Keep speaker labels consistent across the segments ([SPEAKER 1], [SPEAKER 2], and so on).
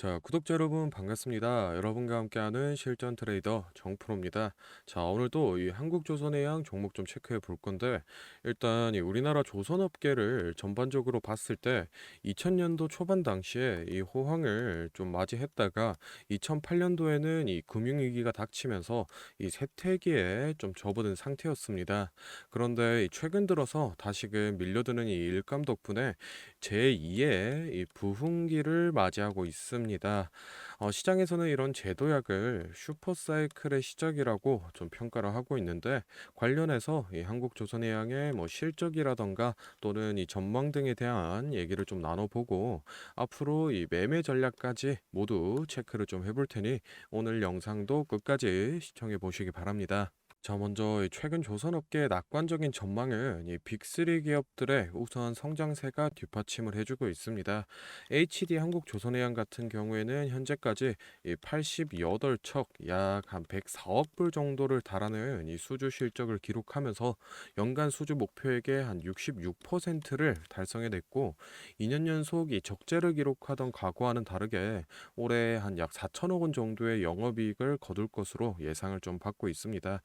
[SPEAKER 1] 자, 구독자 여러분 반갑습니다. 여러분과 함께하는 실전 트레이더 정프로입니다. 자, 오늘도 이 한국조선해양 종목 좀 체크해 볼 건데, 일단 이 우리나라 조선업계를 전반적으로 봤을 때 2000년도 초반 당시에 이 호황을 좀 맞이했다가 2008년도에는 이 금융위기가 닥치면서 이 쇠퇴기에 좀 접어든 상태였습니다. 그런데 이 최근 들어서 다시금 밀려드는 이 일감 덕분에 제2의 이 부흥기를 맞이하고 있습니다. 시장에서는 이런 제도약을 슈퍼사이클의 시작이라고 좀 평가를 하고 있는데, 관련해서 이 한국조선해양의 뭐 실적이라던가 또는 이 전망 등에 대한 얘기를 좀 나눠보고, 앞으로 이 매매 전략까지 모두 체크를 좀 해볼 테니 오늘 영상도 끝까지 시청해 보시기 바랍니다. 자, 먼저 이 최근 조선업계의 낙관적인 전망은 이 빅3 기업들의 우수한 성장세가 뒷받침을 해주고 있습니다. HD 한국조선해양 같은 경우에는 현재까지 이 88척 약 한 104억 불 정도를 달하는 이 수주 실적을 기록하면서 연간 수주 목표액의 한 66%를 달성해냈고, 2년 연속 이 적재를 기록하던 과거와는 다르게 올해 한 약 4천억 원 정도의 영업이익을 거둘 것으로 예상을 좀 받고 있습니다.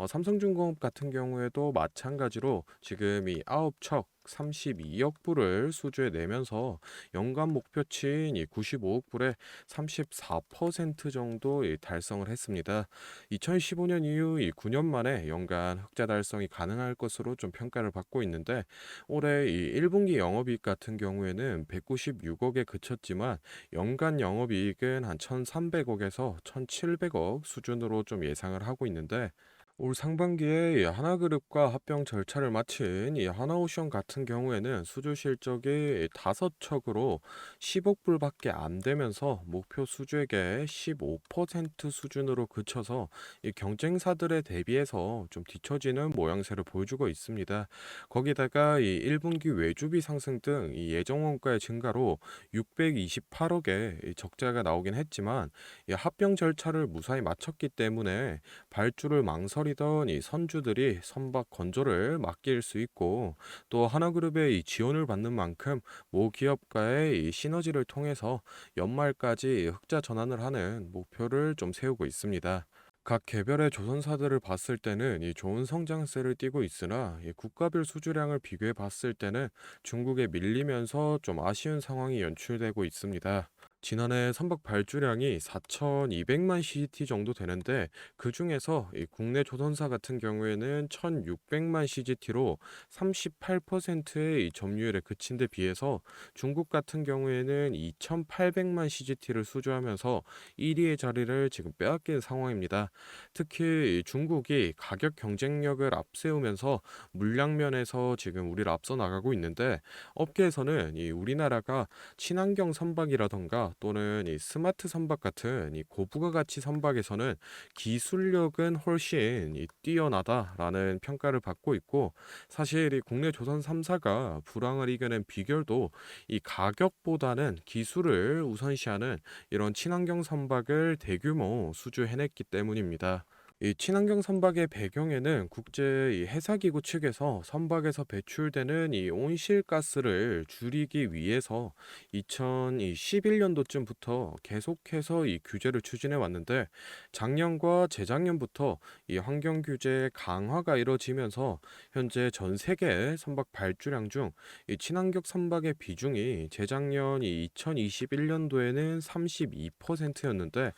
[SPEAKER 1] 삼성중공업 같은 경우에도 마찬가지로 지금 이 9척 32억 불을 수주해 내면서 연간 목표치인 이 95억 불에 34% 정도 달성을 했습니다. 2015년 이후 이 9년 만에 연간 흑자 달성이 가능할 것으로 좀 평가를 받고 있는데, 올해 이 1분기 영업이익 같은 경우에는 196억에 그쳤지만 연간 영업이익은 한 1,300억에서 1,700억 수준으로 좀 예상을 하고 있는데, 올 상반기에 이 하나그룹과 합병 절차를 마친 이 하나오션 같은 경우에는 수주 실적이 5척으로 10억 불밖에 안 되면서 목표 수주액의 15% 수준으로 그쳐서 이 경쟁사들에 대비해서 좀 뒤처지는 모양새를 보여주고 있습니다. 거기다가 이 1분기 외주비 상승 등 이 예정 원가의 증가로 628억의 적자가 나오긴 했지만, 이 합병 절차를 무사히 마쳤기 때문에 발주를 망설이던 이 선주들이 선박 건조를 맡길 수 있고, 또 하나그룹의 이 지원을 받는 만큼 모 기업과의 이 시너지를 통해서 연말까지 흑자 전환을 하는 목표를 좀 세우고 있습니다. 각 개별의 조선사들을 봤을 때는 이 좋은 성장세를 띠고 있으나, 이 국가별 수주량을 비교해 봤을 때는 중국에 밀리면서 좀 아쉬운 상황이 연출되고 있습니다. 지난해 선박 발주량이 4,200만 CGT 정도 되는데, 그 중에서 이 국내 조선사 같은 경우에는 1,600만 CGT로 38%의 이 점유율에 그친 데 비해서 중국 같은 경우에는 2,800만 CGT를 수주하면서 1위의 자리를 지금 빼앗긴 상황입니다. 특히 이 중국이 가격 경쟁력을 앞세우면서 물량면에서 지금 우리를 앞서 나가고 있는데, 업계에서는 이 우리나라가 친환경 선박이라던가 또는 이 스마트 선박 같은 이 고부가 가치 선박에서는 기술력은 훨씬 이 뛰어나다라는 평가를 받고 있고, 사실 이 국내 조선 3사가 불황을 이겨낸 비결도 이 가격보다는 기술을 우선시하는 이런 친환경 선박을 대규모 수주해냈기 때문입니다. 이 친환경 선박의 배경에는 국제 이 해사기구 측에서 선박에서 배출되는 이 온실가스를 줄이기 위해서 2011년도쯤부터 계속해서 이 규제를 추진해 왔는데, 작년과 재작년부터 이 환경 규제 강화가 이뤄지면서 현재 전 세계 선박 발주량 중 이 친환경 선박의 비중이 재작년 이 2021년도에는 32%였는데,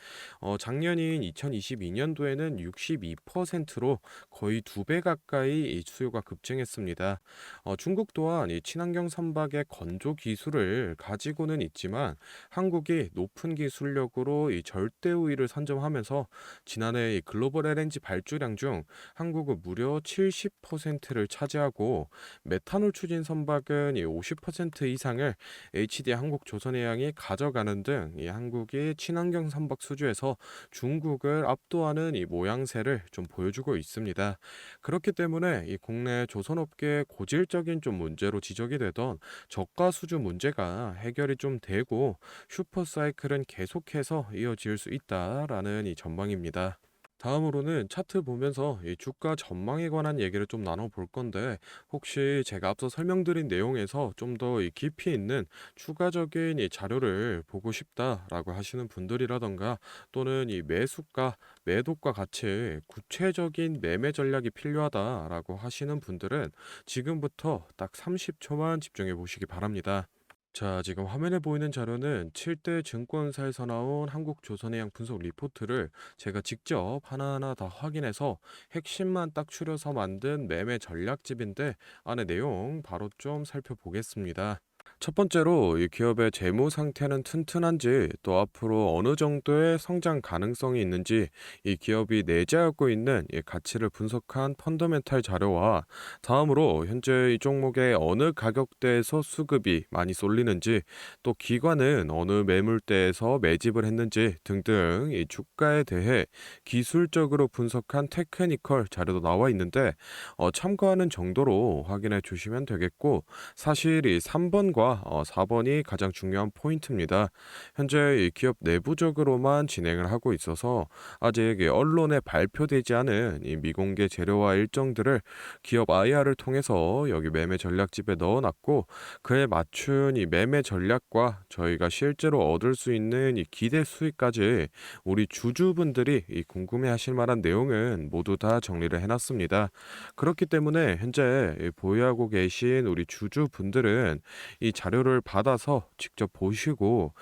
[SPEAKER 1] 작년인 2022년도에는 62%로 거의 2배 가까이 이 수요가 급증했습니다. 중국 또한 이 친환경 선박의 건조 기술을 가지고는 있지만, 한국이 높은 기술력으로 이 절대 우위를 선점하면서 지난해 이 글로벌 LNG 발주량 중 한국은 무려 70%를 차지하고, 메탄올 추진 선박은 이 50% 이상을 HD 한국조선해양이 가져가는 등 이 한국이 친환경 선박 수주에서 중국을 압도하는 이 모양새를 좀 보여주고 있습니다. 그렇기 때문에 이 국내 조선업계의 고질적인 좀 문제로 지적이 되던 저가 수주 문제가 해결이 좀 되고, 슈퍼사이클은 계속해서 이어질 수 있다라는 이 전망입니다. 다음으로는 차트 보면서 이 주가 전망에 관한 얘기를 좀 나눠볼 건데, 혹시 제가 앞서 설명드린 내용에서 좀 더 깊이 있는 추가적인 이 자료를 보고 싶다라고 하시는 분들이라던가, 또는 이 매수가, 매도가 같이 구체적인 매매 전략이 필요하다라고 하시는 분들은 지금부터 딱 30초만 집중해 보시기 바랍니다. 자, 지금 화면에 보이는 자료는 7대 증권사에서 나온 한국조선해양 분석 리포트를 제가 직접 하나하나 다 확인해서 핵심만 딱 추려서 만든 매매 전략집인데, 안에 내용 바로 좀 살펴보겠습니다. 첫 번째로 이 기업의 재무 상태는 튼튼한지, 또 앞으로 어느 정도의 성장 가능성이 있는지, 이 기업이 내재하고 있는 이 가치를 분석한 펀더멘탈 자료와, 다음으로 현재 이 종목의 어느 가격대에서 수급이 많이 쏠리는지, 또 기관은 어느 매물대에서 매집을 했는지 등등 이 주가에 대해 기술적으로 분석한 테크니컬 자료도 나와 있는데, 참고하는 정도로 확인해 주시면 되겠고, 사실 이 3번과 4번이 가장 중요한 포인트입니다. 현재 이 기업 내부적으로만 진행을 하고 있어서 아직 이 언론에 발표되지 않은 이 미공개 재료와 일정들을 기업 IR을 통해서 여기 매매 전략집에 넣어놨고, 그에 맞춘 이 매매 전략과 저희가 실제로 얻을 수 있는 이 기대 수익까지 우리 주주분들이 이 궁금해하실 만한 내용은 모두 다 정리를 해놨습니다. 그렇기 때문에 현재 이 보유하고 계신 우리 주주분들은 이 자료를 받아서 직접 보시고,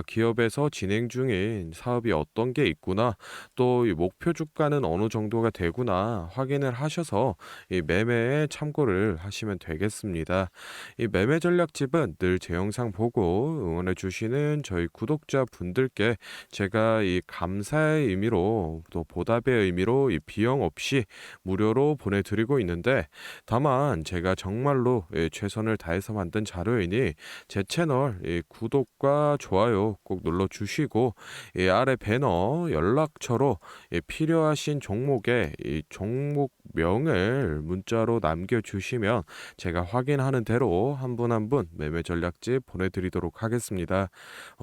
[SPEAKER 1] 기업에서 진행 중인 사업이 어떤 게 있구나, 또 이 목표 주가는 어느 정도가 되구나 확인을 하셔서 이 매매에 참고를 하시면 되겠습니다. 이 매매 전략집은 늘 제 영상 보고 응원해 주시는 저희 구독자 분들께 제가 이 감사의 의미로, 또 보답의 의미로 이 비용 없이 무료로 보내드리고 있는데, 다만 제가 정말로 최선을 다해서 만든 자료이니 제 채널 구독과 좋아요 꼭 눌러주시고, 이 아래 배너 연락처로 필요하신 종목의 이 종목명을 문자로 남겨주시면 제가 확인하는 대로 한 분 한 분 매매 전략집 보내드리도록 하겠습니다.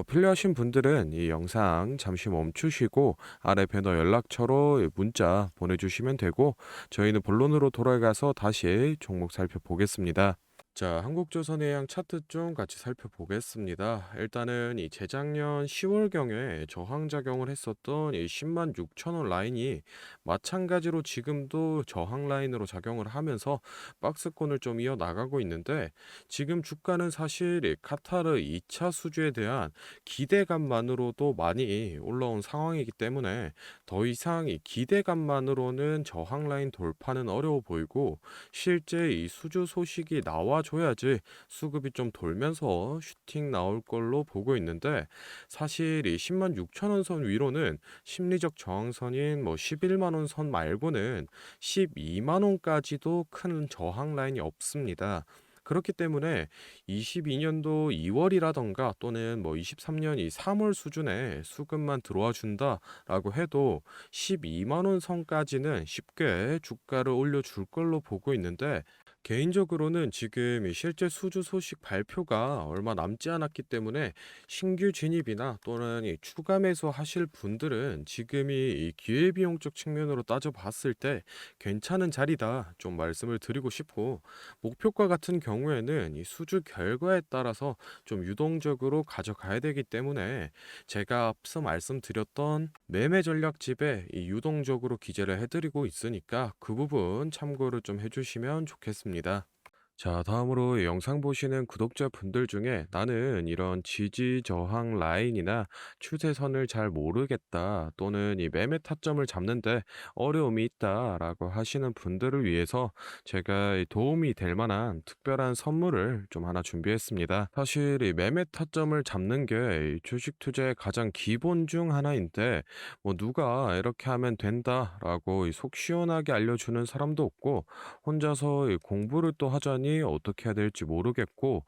[SPEAKER 1] 필요하신 분들은 이 영상 잠시 멈추시고 아래 배너 연락처로 문자 보내주시면 되고, 저희는 본론으로 돌아가서 다시 종목 살펴보겠습니다. 자, 한국조선해양 차트 좀 같이 살펴보겠습니다. 일단은 이 재작년 10월경에 저항작용을 했었던 이 10만 6천 원 라인이 마찬가지로 지금도 저항 라인으로 작용을 하면서 박스권을 좀 이어나가고 있는데, 지금 주가는 사실 이 카타르 2차 수주에 대한 기대감만으로도 많이 올라온 상황이기 때문에 더 이상 이 기대감만으로는 저항 라인 돌파는 어려워 보이고, 실제 이 수주 소식이 나와줘야지 수급이 좀 돌면서 슈팅 나올 걸로 보고 있는데, 사실 이 10만 6천 원 선 위로는 심리적 저항선인 뭐 11만 원 선 말고는 12만 원까지도 큰 저항 라인이 없습니다. 그렇기 때문에 22년도 2월이라던가, 또는 뭐 23년 이 3월 수준의 수급만 들어와 준다라고 해도 12만 원 선까지는 쉽게 주가를 올려줄 걸로 보고 있는데, 개인적으로는 지금 이 실제 수주 소식 발표가 얼마 남지 않았기 때문에 신규 진입이나 또는 이 추가 매수 하실 분들은 지금이 이 기회비용적 측면으로 따져봤을 때 괜찮은 자리다 좀 말씀을 드리고 싶고, 목표가 같은 경우에는 이 수주 결과에 따라서 좀 유동적으로 가져가야 되기 때문에, 제가 앞서 말씀드렸던 매매 전략집에 이 유동적으로 기재를 해드리고 있으니까 그 부분 참고를 좀 해주시면 좋겠습니다. 자, 다음으로 이 영상 보시는 구독자분들 중에 나는 이런 지지 저항 라인이나 추세선을 잘 모르겠다, 또는 이 매매 타점을 잡는데 어려움이 있다라고 하시는 분들을 위해서 제가 이 도움이 될 만한 특별한 선물을 좀 하나 준비했습니다. 사실 이 매매 타점을 잡는 게 이 주식 투자의 가장 기본 중 하나인데, 뭐 누가 이렇게 하면 된다라고 이 속 시원하게 알려주는 사람도 없고, 혼자서 이 공부를 또 하자니 보니 어떻게 해야 될지 모르겠고,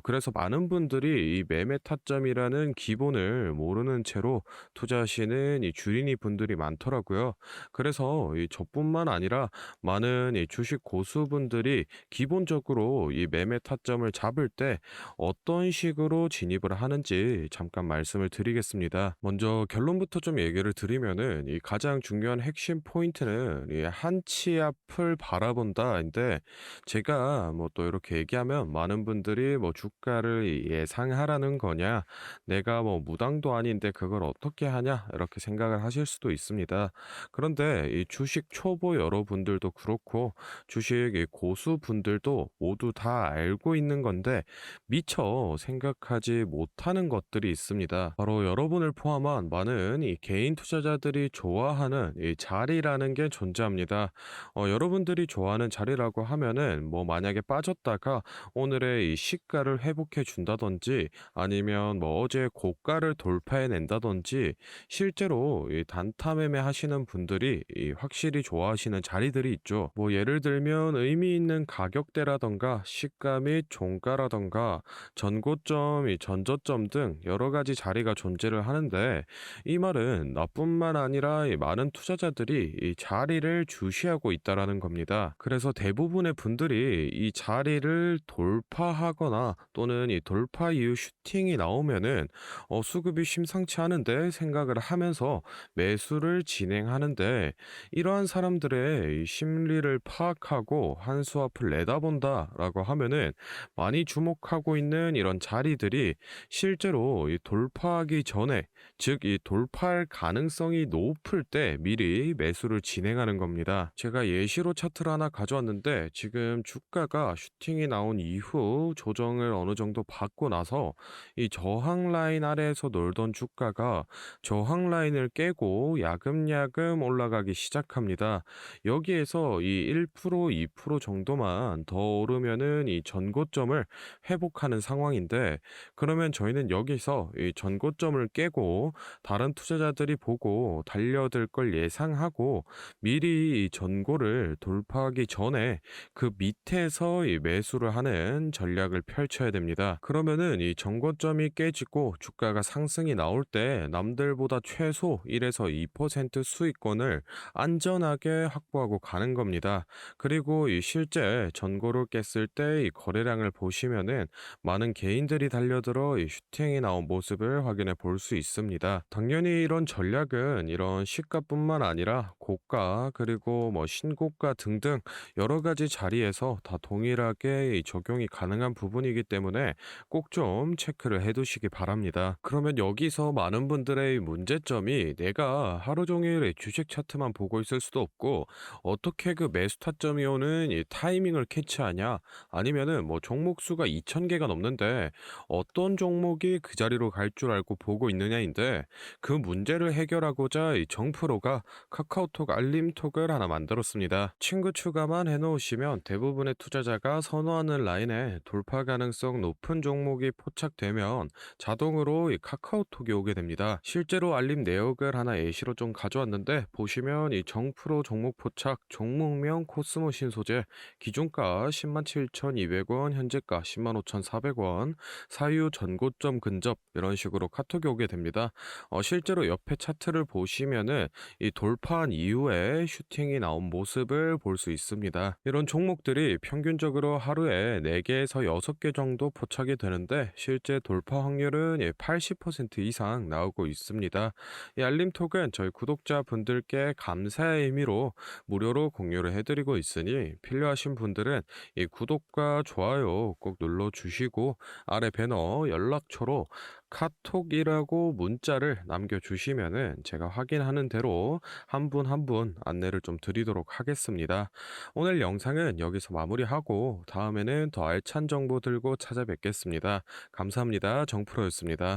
[SPEAKER 1] 그래서 많은 분들이 이 매매 타점이라는 기본을 모르는 채로 투자하시는 이 주린이 분들이 많더라고요. 그래서 이 저뿐만 아니라 많은 이 주식 고수분들이 기본적으로 이 매매 타점을 잡을 때 어떤 식으로 진입을 하는지 잠깐 말씀을 드리겠습니다. 먼저 결론부터 좀 얘기를 드리면은 이 가장 중요한 핵심 포인트는 이 한 치 앞을 바라본다인데, 제가 뭐 또 이렇게 얘기하면 많은 분들이 뭐 주가를 예상하라는 거냐, 내가 뭐 무당도 아닌데 그걸 어떻게 하냐 이렇게 생각을 하실 수도 있습니다. 그런데 이 주식 초보 여러분들도 그렇고 주식 이 고수분들도 모두 다 알고 있는 건데 미처 생각하지 못하는 것들이 있습니다. 바로 여러분을 포함한 많은 이 개인 투자자들이 좋아하는 이 자리라는 게 존재합니다. 여러분들이 좋아하는 자리라고 하면은 뭐 만약에 빠졌다가 오늘의 이 시가를 회복해 준다든지, 아니면 뭐 어제 고가를 돌파해 낸다든지, 실제로 이 단타 매매 하시는 분들이 이 확실히 좋아하시는 자리들이 있죠. 뭐 예를 들면 의미 있는 가격대라던가 시가 및 종가라던가 전고점, 이 전저점 등 여러 가지 자리가 존재를 하는데, 이 말은 나뿐만 아니라 이 많은 투자자들이 이 자리를 주시하고 있다라는 겁니다. 그래서 대부분의 분들이 이 자리를 돌파하거나 또는 이 돌파 이후 슈팅이 나오면은 수급이 심상치 않은데 생각을 하면서 매수를 진행하는데, 이러한 사람들의 이 심리를 파악하고 한 수 앞을 내다본다라고 하면은 많이 주목하고 있는 이런 자리들이 실제로 이 돌파하기 전에, 즉 이 돌파할 가능성이 높을 때 미리 매수를 진행하는 겁니다. 제가 예시로 차트를 하나 가져왔는데, 지금 주가가 슈팅이 나온 이후 조정을 어느 정도 받고 나서 이 저항 라인 아래에서 놀던 주가가 저항 라인을 깨고 야금야금 올라가기 시작합니다. 여기에서 이 1%, 2% 정도만 더 오르면은 이 전고점을 회복하는 상황인데, 그러면 저희는 여기서 이 전고점을 깨고 다른 투자자들이 보고 달려들 걸 예상하고 미리 이 전고를 돌파하기 전에 그 밑에서 이 매수를 하는 전략을 펼쳐야 됩니다. 그러면은 이 전고점이 깨지고 주가가 상승이 나올 때 남들보다 최소 1에서 2% 수익권을 안전하게 확보하고 가는 겁니다. 그리고 이 실제 전고를 깼을 때 이 거래량을 보시면은 많은 개인들이 달려들어 이 슈팅이 나온 모습을 확인해 볼 수 있습니다. 당연히 이런 전략은 이런 시가뿐만 아니라 고가 그리고 뭐 신고가 등등 여러 가지 자리에서 다 동일하게 이 적용이 가능한 부분이기 때문에 꼭 좀 체크를 해 두시기 바랍니다. 그러면 여기서 많은 분들의 문제점이, 내가 하루 종일 이 주식 차트만 보고 있을 수도 없고 어떻게 그 매수 타점이 오는 이 타이밍을 캐치하냐, 아니면은 뭐 종목 수가 2,000개가 넘는데 어떤 종목이 그 자리로 갈 줄 알고 보고 있느냐인데, 그 문제를 해결하고자 이 정프로가 카카오톡 알림톡을 하나 만들었습니다. 친구 추가만 해놓으시면 대부분의 투자자가 선호하는 라인에 돌파 가능성 높은 종목이 포착되면 자동으로 이 카카오톡이 오게 됩니다. 실제로 알림 내역을 하나 예시로 좀 가져왔는데, 보시면 이 정프로 종목 포착, 종목명 코스모 신소재, 기준가 107,200원, 현재가 105,400원, 사유 전고점 근접, 이런 식으로 카톡이 오게 됩니다. 실제로 옆에 차트를 보시면은 이 돌파한 이후에 슈팅이 나온 모습을 볼 수 있습니다. 이런 종목들이 평균적으로 하루에 4개에서 6개 정도 포착이 되는데, 실제 돌파 확률은 80% 이상 나오고 있습니다. 이 알림톡은 저희 구독자분들께 감사의 의미로 무료로 공유를 해드리고 있으니, 필요하신 분들은 이 구독과 좋아요 꼭 눌러주시고 아래 배너 연락처로 카톡이라고 문자를 남겨주시면은 제가 확인하는 대로 한 분 한 분 안내를 좀 드리도록 하겠습니다. 오늘 영상은 여기서 마무리하고 다음에는 더 알찬 정보 들고 찾아뵙겠습니다. 감사합니다. 정프로였습니다.